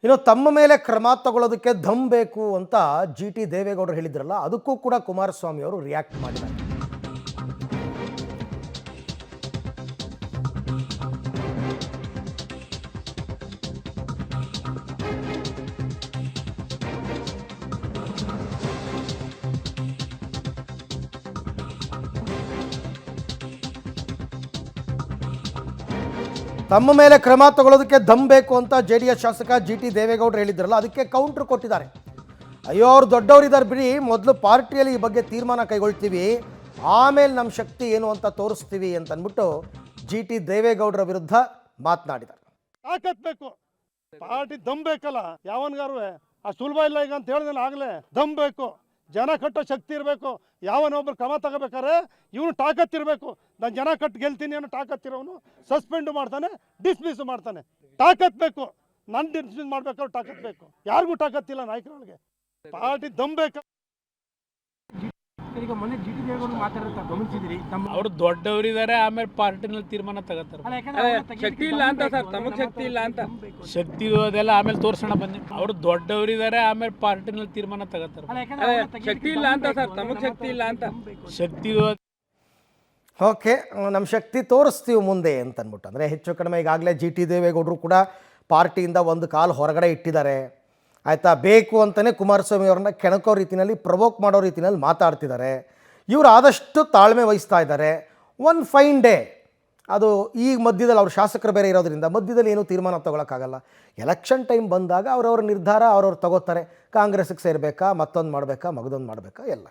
ಇನ್ನು ತಮ್ಮ ಮೇಲೆ ಕ್ರಮ ತಗೊಳ್ಳೋದಕ್ಕೆ ದಮ್ ಬೇಕು ಅಂತ ಜಿ.ಟಿ. ದೇವೇಗೌಡರು ಹೇಳಿದ್ರಲ್ಲ, ಅದಕ್ಕೂ ಕೂಡ ಕುಮಾರಸ್ವಾಮಿ ಅವರು ರಿಯಾಕ್ಟ್ ಮಾಡಿದ್ದಾರೆ. ತಮ್ಮ ಮೇಲೆ ಕ್ರಮ ತಗೊಳ್ಳೋದಕ್ಕೆ ದಮ್ ಬೇಕು ಅಂತ ಜೆಡಿಎಸ್ ಶಾಸಕ ಜಿ.ಟಿ. ದೇವೇಗೌಡರು ಹೇಳಿದ್ರಲ್ಲ, ಅದಕ್ಕೆ ಕೌಂಟರ್ ಕೊಟ್ಟಿದ್ದಾರೆ. ಅಯ್ಯೋ, ಅವ್ರು ದೊಡ್ಡವರಿದ್ದಾರೆ ಬಿಡಿ, ಮೊದಲು ಪಾರ್ಟಿಯಲ್ಲಿ ಈ ಬಗ್ಗೆ ತೀರ್ಮಾನ ಕೈಗೊಳ್ತೀವಿ, ಆಮೇಲೆ ನಮ್ಮ ಶಕ್ತಿ ಏನು ಅಂತ ತೋರಿಸ್ತೀವಿ ಅಂತ ಅಂದ್ಬಿಟ್ಟು ಜಿ.ಟಿ. ದೇವೇಗೌಡರ ವಿರುದ್ಧ ಮಾತನಾಡಿದ್ದಾರೆ. ತಾಕತ್ ಬೇಕು, ಪಾರ್ಟಿ ದಮ್ ಬೇಕಲ್ಲ, ಯಾವನ್ಗಾರು ಅಷ್ಟು ಸುಲಭ ಇಲ್ಲ ಈಗ ಅಂತ ಹೇಳಿದ್ರೆ ಆಗಲೇ ದಮ್ ಬೇಕು, ಜನ ಕಟ್ಟೋ ಶಕ್ತಿ ಇರಬೇಕು. ಯಾವನೊಬ್ಬರು ಕ್ರಮ ತಗೋಬೇಕಾರೆ ಇವನು ತಾಕತ್ತಿರಬೇಕು. ನಾನು ಜನ ಕಟ್ಟು ಗೆಲ್ತೀನಿ ಅನ್ನೋ ತಾಕತ್ತಿರೋನು ಸಸ್ಪೆಂಡ್ ಮಾಡ್ತಾನೆ, ಡಿಸ್ಮಿಸ್ ಮಾಡ್ತಾನೆ. ತಾಕತ್ ಬೇಕು, ನಾನು ಡಿಸ್ಮಿಸ್ ಮಾಡ್ಬೇಕಾದ್ರೆ ತಾಕತ್ ಬೇಕು. ಯಾರಿಗೂ ತಾಕತ್ತಿಲ್ಲ ನಾಯಕರೊಳಗೆ. ಪಾರ್ಟಿ ದಮ್ ಬೇಕು. ಈಗ ಮೊನ್ನೆ ಜಿ.ಟಿ. ದೇವೇಗೌಡರು ಮಾತಾಡ್ತಾ ಗಮನಿಸಿದ್ರಿ, ಅವರು ದೊಡ್ಡವರಿದ್ದಾರೆ, ಆಮೇಲೆ ಪಾರ್ಟಿನಲ್ಲಿ ತೀರ್ಮಾನ ತಗೋತಾರೆ. ಶಕ್ತಿ ಇಲ್ಲ ಅಂತ ಸರ್, ತಮಗೆ ಶಕ್ತಿ ಇಲ್ಲ ಅಂತ. ಶಕ್ತಿ ಇರೋದೆಲ್ಲ ಆಮೇಲೆ ತೋರ್ಸೋಣ ಬನ್ನಿ. ಅವರು ದೊಡ್ಡವರಿದ್ದಾರೆ, ಆಮೇಲೆ ಪಾರ್ಟಿನಲ್ಲಿ ತೀರ್ಮಾನ ತಗೋತಾರೆ. ಶಕ್ತಿ ಇಲ್ಲ ಅಂತ ಸರ್, ತಮಗೆ ಶಕ್ತಿ ಇಲ್ಲ ಅಂತ. ಶಕ್ತಿ ಓಕೆ, ನಮ್ಮ ಶಕ್ತಿ ತೋರಿಸ್ತೀವಿ ಮುಂದೆ ಅಂತ ಅಂದ್ಬಿಟ್ಟು. ಅಂದರೆ ಹೆಚ್ಚು ಕಡಿಮೆ ಈಗಾಗಲೇ ಜಿ.ಟಿ. ದೇವೇಗೌಡರು ಕೂಡ ಪಾರ್ಟಿಯಿಂದ ಒಂದು ಕಾಲು ಹೊರಗಡೆ ಇಟ್ಟಿದ್ದಾರೆ. ಆಯಿತಾ, ಬೇಕು ಅಂತಲೇ ಕುಮಾರಸ್ವಾಮಿ ಅವ್ರನ್ನ ಕೆಣಕೋ ರೀತಿಯಲ್ಲಿ, ಪ್ರವೋಕ್ ಮಾಡೋ ರೀತಿಯಲ್ಲಿ ಮಾತಾಡ್ತಿದ್ದಾರೆ. ಇವರು ಆದಷ್ಟು ತಾಳ್ಮೆ ವಹಿಸ್ತಾ ಇದ್ದಾರೆ. ಒನ್ ಫೈನ್ ಡೇ, ಅದು ಈಗ ಮಧ್ಯದಲ್ಲಿ ಅವ್ರ ಶಾಸಕರು ಬೇರೆ ಇರೋದ್ರಿಂದ ಮಧ್ಯದಲ್ಲಿ ಏನೂ ತೀರ್ಮಾನ ತೊಗೊಳಕ್ಕಾಗಲ್ಲ. ಎಲೆಕ್ಷನ್ ಟೈಮ್ ಬಂದಾಗ ಅವ್ರವ್ರ ನಿರ್ಧಾರ ಅವ್ರವ್ರು ತಗೋತಾರೆ. ಕಾಂಗ್ರೆಸ್ಗೆ ಸೇರಬೇಕಾ, ಮತ್ತೊಂದು ಮಾಡಬೇಕಾ, ಮಗದೊಂದು ಮಾಡಬೇಕಾ, ಎಲ್ಲ